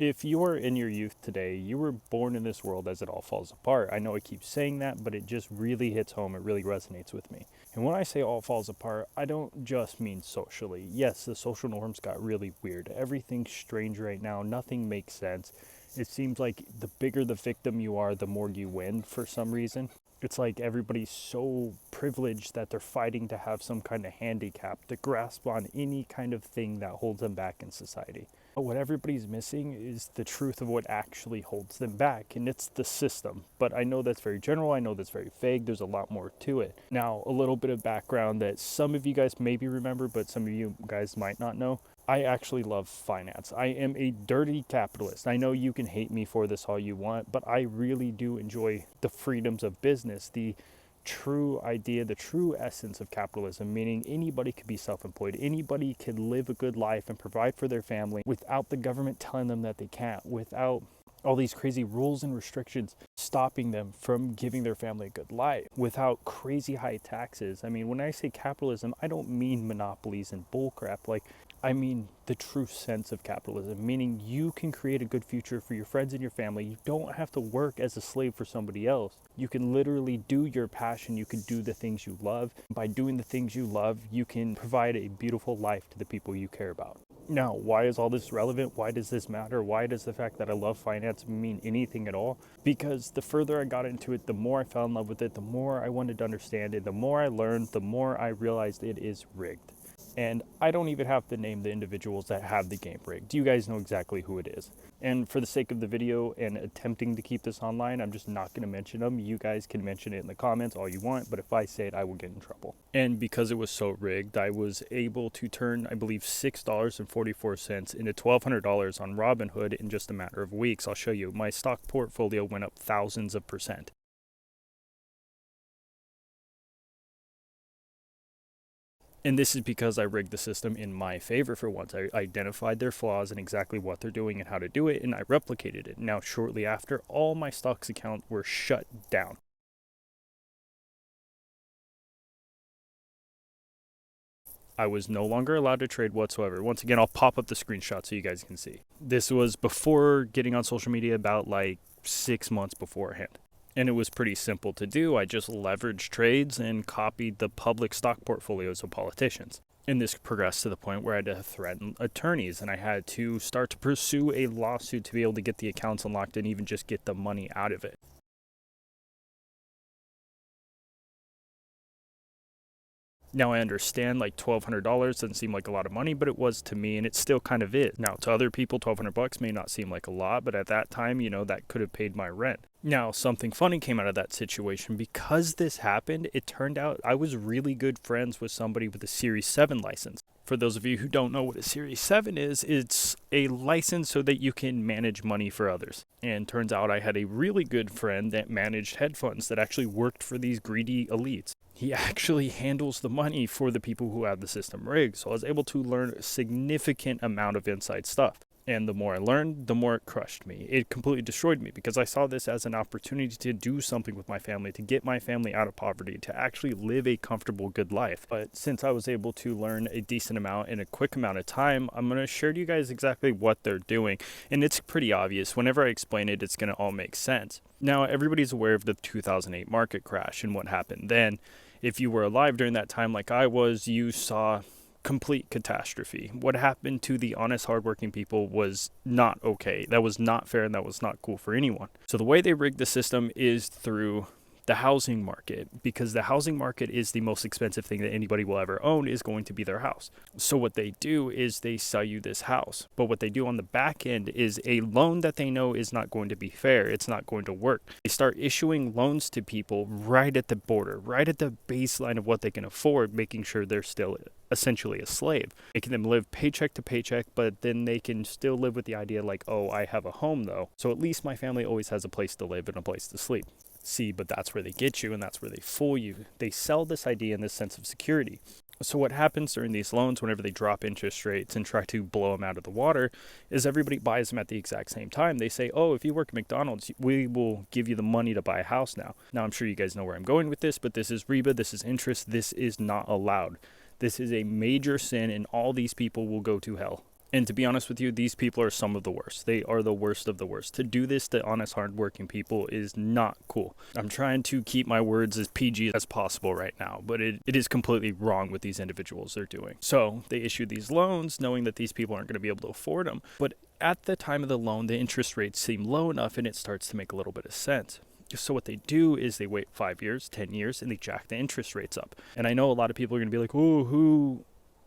If you are in your youth today, you were born in this world as it all falls apart. I know I keep saying that, but it just really hits home. It really resonates with me. And when I say all falls apart, I don't just mean socially. Yes, the social norms got really weird. Everything's strange right now. Nothing makes sense. It seems like the bigger the victim you are, the more you win for some reason. It's like everybody's so privileged that they're fighting to have some kind of handicap, to grasp on any kind of thing that holds them back in society. But what everybody's missing is the truth of what actually holds them back, and it's the system. But I know that's very general, I know that's very vague, there's a lot more to it. Now, a little bit of background that some of you guys maybe remember, but some of you guys might not know. I actually love finance. I am a dirty capitalist. I know you can hate me for this all you want, but I really do enjoy the freedoms of business, the true idea, the true essence of capitalism, meaning anybody could be self-employed, anybody could live a good life and provide for their family without the government telling them that they can't, without all these crazy rules and restrictions stopping them from giving their family a good life, without crazy high taxes. I mean, when I say capitalism, I don't mean monopolies and bullcrap. I mean the true sense of capitalism, meaning you can create a good future for your friends and your family. You don't have to work as a slave for somebody else. You can literally do your passion. You can do the things you love. By doing the things you love, you can provide a beautiful life to the people you care about. Now, why is all this relevant? Why does this matter? Why does the fact that I love finance mean anything at all? Because the further I got into it, the more I fell in love with it, the more I wanted to understand it, the more I learned, the more I realized it is rigged. And I don't even have to name the individuals that have the game rigged. You guys know exactly who it is. And for the sake of the video and attempting to keep this online, I'm just not going to mention them. You guys can mention it in the comments all you want, but if I say it, I will get in trouble. And because it was so rigged, I was able to turn, I believe, $6.44 into $1,200 on Robinhood in just a matter of weeks. I'll show you. My stock portfolio went up thousands of percent. And this is because I rigged the system in my favor for once. I identified their flaws and exactly what they're doing and how to do it, and I replicated it. Now, shortly after, all my stocks accounts were shut down. I was no longer allowed to trade whatsoever. Once again, I'll pop up the screenshot so you guys can see. This was before getting on social media, about like 6 months beforehand. And it was pretty simple to do. I just leveraged trades and copied the public stock portfolios of politicians. And this progressed to the point where I had to threaten attorneys, and I had to start to pursue a lawsuit to be able to get the accounts unlocked and even just get the money out of it. Now I understand like $1,200 doesn't seem like a lot of money, but it was to me, and it still kind of is. Now to other people, $1,200 may not seem like a lot, but at that time, that could have paid my rent. Now, something funny came out of that situation. Because this happened, it turned out I was really good friends with somebody with a Series 7 license. For those of you who don't know what a Series 7 is, it's a license so that you can manage money for others. And turns out I had a really good friend that managed hedge funds that actually worked for these greedy elites. He actually handles the money for the people who have the system rigged. So I was able to learn a significant amount of inside stuff. And the more I learned, the more it crushed me. It completely destroyed me because I saw this as an opportunity to do something with my family, to get my family out of poverty, to actually live a comfortable, good life. But since I was able to learn a decent amount in a quick amount of time, I'm going to share to you guys exactly what they're doing. And it's pretty obvious. Whenever I explain it, it's going to all make sense. Now, everybody's aware of the 2008 market crash and what happened then. If you were alive during that time like I was, you saw complete catastrophe. What happened to the honest, hardworking people was not okay. That was not fair, and that was not cool for anyone. So the way they rigged the system is through the housing market, because the housing market is the most expensive thing that anybody will ever own, is going to be their house. So what they do is they sell you this house, but what they do on the back end is a loan that they know is not going to be fair. It's not going to work. They start issuing loans to people right at the border, right at the baseline of what they can afford, making sure they're still essentially a slave, making them live paycheck to paycheck, but then they can still live with the idea like, oh, I have a home though, so at least my family always has a place to live and a place to sleep. See, but that's where they get you, and that's where they fool you. They sell this idea and this sense of security. So what happens during these loans, whenever they drop interest rates and try to blow them out of the water, is everybody buys them at the exact same time. They say, oh, if you work at McDonald's, we will give you the money to buy a house now. Now, I'm sure you guys know where I'm going with this, but this is Riba, this is interest, this is not allowed. This is a major sin, and all these people will go to hell. And to be honest with you, these people are some of the worst. They are the worst of the worst. To do this to honest, hardworking people is not cool. I'm trying to keep my words as PG as possible right now, but it is completely wrong what these individuals are doing. So they issue these loans knowing that these people aren't going to be able to afford them. But at the time of the loan, the interest rates seem low enough and it starts to make a little bit of sense. So what they do is they wait 5 years, 10 years, and they jack the interest rates up. And I know a lot of people are going to be like, oh, who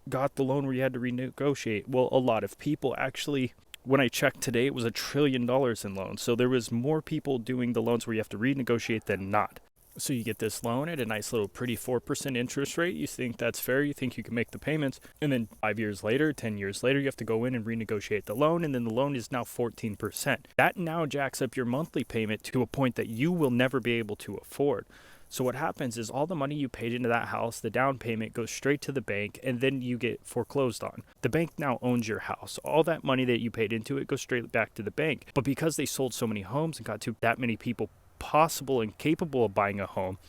got the loan where you had to renegotiate? Well, a lot of people actually. When I checked today, it was $1 trillion in loans. So there was more people doing the loans where you have to renegotiate than not. So you get this loan at a nice little pretty 4% interest rate. You think that's fair. You think you can make the payments. And then 5 years later, 10 years later, you have to go in and renegotiate the loan. And then the loan is now 14%. That now jacks up your monthly payment to a point that you will never be able to afford. So what happens is all the money you paid into that house, the down payment goes straight to the bank, and then you get foreclosed on. The bank now owns your house. All that money that you paid into it goes straight back to the bank. But because they sold so many homes and got to that many people possible and capable of buying a home,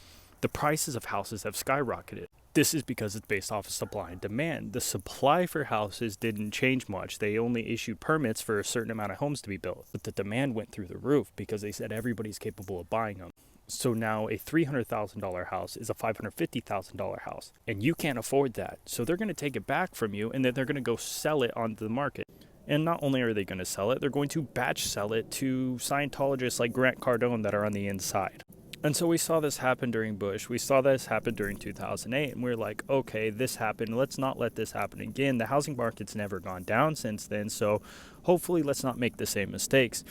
the prices of houses have skyrocketed. This is because it's based off of supply and demand. The supply for houses didn't change much. They only issued permits for a certain amount of homes to be built. But the demand went through the roof because they said everybody's capable of buying them. So now a $300,000 house is a $550,000 house, and you can't afford that. So they're going to take it back from you, and then they're going to go sell it on the market. And not only are they going to sell it, they're going to batch sell it to Scientologists like Grant Cardone that are on the inside. And so we saw this happen during Bush. We saw this happen during 2008, and we're like, okay, this happened. Let's not let this happen again. The housing market's never gone down since then, so hopefully let's not make the same mistakes.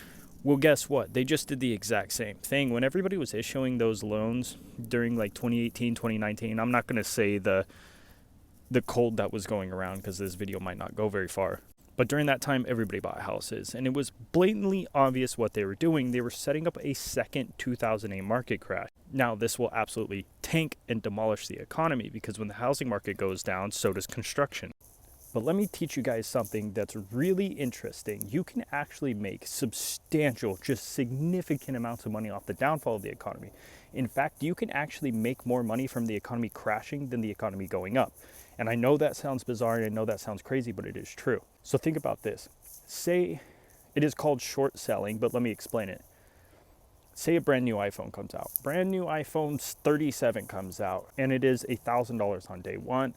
Well, guess what? They just did the exact same thing. When everybody was issuing those loans during like 2018, 2019, I'm not going to say the cold that was going around because this video might not go very far. But during that time, everybody bought houses, and it was blatantly obvious what they were doing. They were setting up a second 2008 market crash. Now, this will absolutely tank and demolish the economy because when the housing market goes down, so does construction. But let me teach you guys something that's really interesting. You can actually make substantial, just significant amounts of money off the downfall of the economy. In fact, you can actually make more money from the economy crashing than the economy going up. And I know that sounds bizarre and I know that sounds crazy, but it is true. So think about this. Say it is called short selling, but let me explain it. Say a brand new iPhone comes out. Brand new iPhone 37 comes out, and it is $1,000 on day one.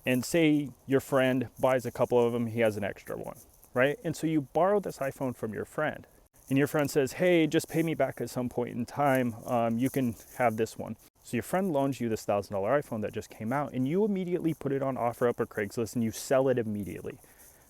And say your friend buys a couple of them, he has an extra one, right? And so you borrow this iPhone from your friend. And your friend says, hey, just pay me back at some point in time. You can have this one. So your friend loans you this $1,000 iPhone that just came out, and you immediately put it on OfferUp or Craigslist, and you sell it immediately.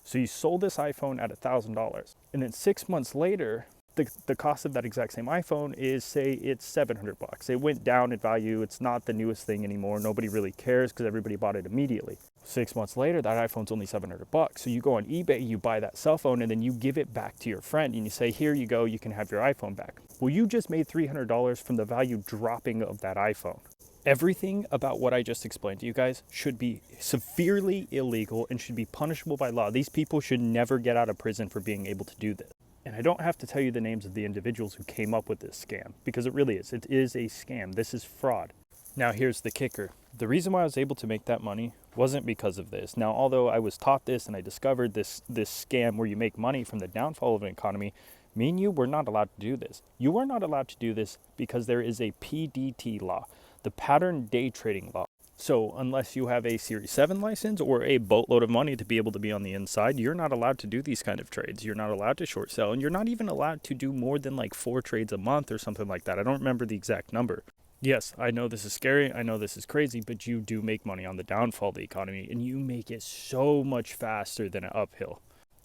So you sold this iPhone at $1,000. And then 6 months later, the cost of that exact same iPhone is, say, it's $700. It went down in value. It's not the newest thing anymore. Nobody really cares because everybody bought it immediately. 6 months later, that iPhone's only $700. So you go on eBay, you buy that cell phone, and then you give it back to your friend, and you say, here you go, you can have your iPhone back. Well, you just made $300 from the value dropping of that iPhone. Everything about what I just explained to you guys should be severely illegal and should be punishable by law. These people should never get out of prison for being able to do this. And I don't have to tell you the names of the individuals who came up with this scam, because it really is. It is a scam. This is fraud. Now, here's the kicker. The reason why I was able to make that money wasn't because of this. Now, although I was taught this and I discovered this scam where you make money from the downfall of an economy, me and you were not allowed to do this. You are not allowed to do this because there is a PDT law, the pattern day trading law. So unless you have a Series 7 license or a boatload of money to be able to be on the inside, you're not allowed to do these kind of trades. You're not allowed to short sell, and you're not even allowed to do more than like 4 trades a month or something like that. I don't remember the exact number. Yes, I know this is scary. I know this is crazy, but you do make money on the downfall of the economy, and you make it so much faster than an uphill.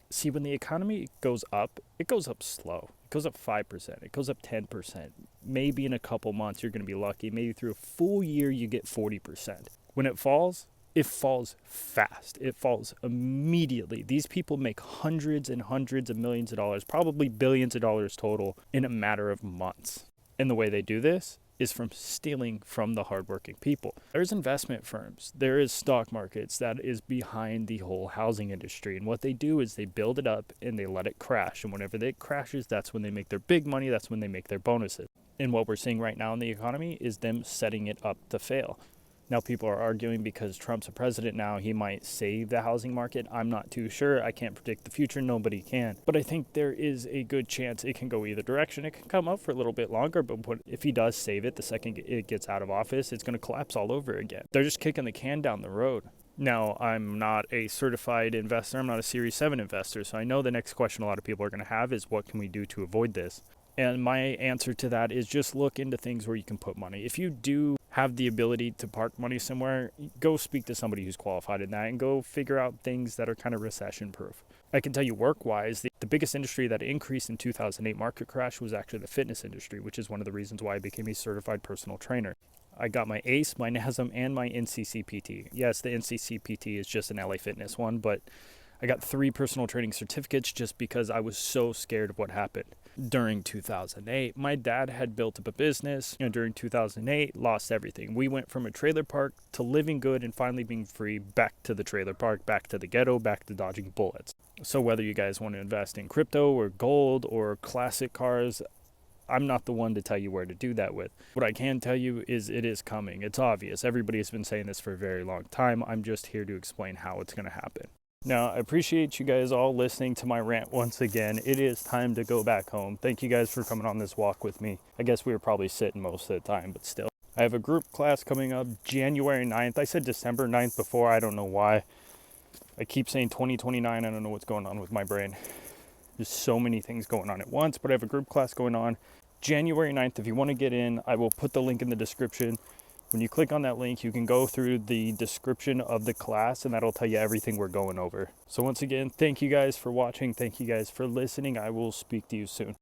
See, when the economy goes up, it goes up slow. It goes up 5%. It goes up 10%. Maybe in a couple months, you're going to be lucky. Maybe through a full year, you get 40%. When it falls fast. It falls immediately. These people make hundreds and hundreds of millions of dollars, probably billions of dollars total, in a matter of months. And the way they do this is from stealing from the hardworking people. There's investment firms, there is stock markets that is behind the whole housing industry. And what they do is they build it up and they let it crash. And whenever it crashes, that's when they make their big money. That's when they make their bonuses. And what we're seeing right now in the economy is them setting it up to fail. Now, people are arguing because Trump's a president now, he might save the housing market. I'm not too sure. I can't predict the future. Nobody can. But I think there is a good chance it can go either direction. It can come up for a little bit longer, but if he does save it, the second it gets out of office, it's going to collapse all over again. They're just kicking the can down the road. Now, I'm not a certified investor. I'm not a Series 7 investor. So I know the next question a lot of people are going to have is, what can we do to avoid this? And my answer to that is just look into things where you can put money. If you do have the ability to park money somewhere, go speak to somebody who's qualified in that and go figure out things that are kind of recession proof. I can tell you work-wise, the biggest industry that increased in 2008 market crash was actually the fitness industry, which is one of the reasons why I became a certified personal trainer. I got my ACE, my NASM, and my NCCPT. Yes, the NCCPT is just an LA Fitness one, but I got 3 personal training certificates just because I was so scared of what happened. During 2008, my dad had built up a business, during 2008, lost everything. We went from a trailer park to living good and finally being free, back to the trailer park, back to the ghetto, back to dodging bullets. So whether you guys want to invest in crypto or gold or classic cars, I'm not the one to tell you where to do that with. What I can tell you is it is coming. It's obvious. Everybody has been saying this for a very long time. I'm just here to explain how it's going to happen. Now, I appreciate you guys all listening to my rant once again. It is time to go back home. Thank you guys for coming on this walk with me. I guess we were probably sitting most of the time, but still. I have a group class coming up January 9th. I said December 9th before. I don't know why. I keep saying 2029. I don't know what's going on with my brain. There's so many things going on at once, but I have a group class going on January 9th. If you want to get in, I will put the link in the description. When you click on that link, you can go through the description of the class and that'll tell you everything we're going over. So once again, thank you guys for watching. Thank you guys for listening. I will speak to you soon.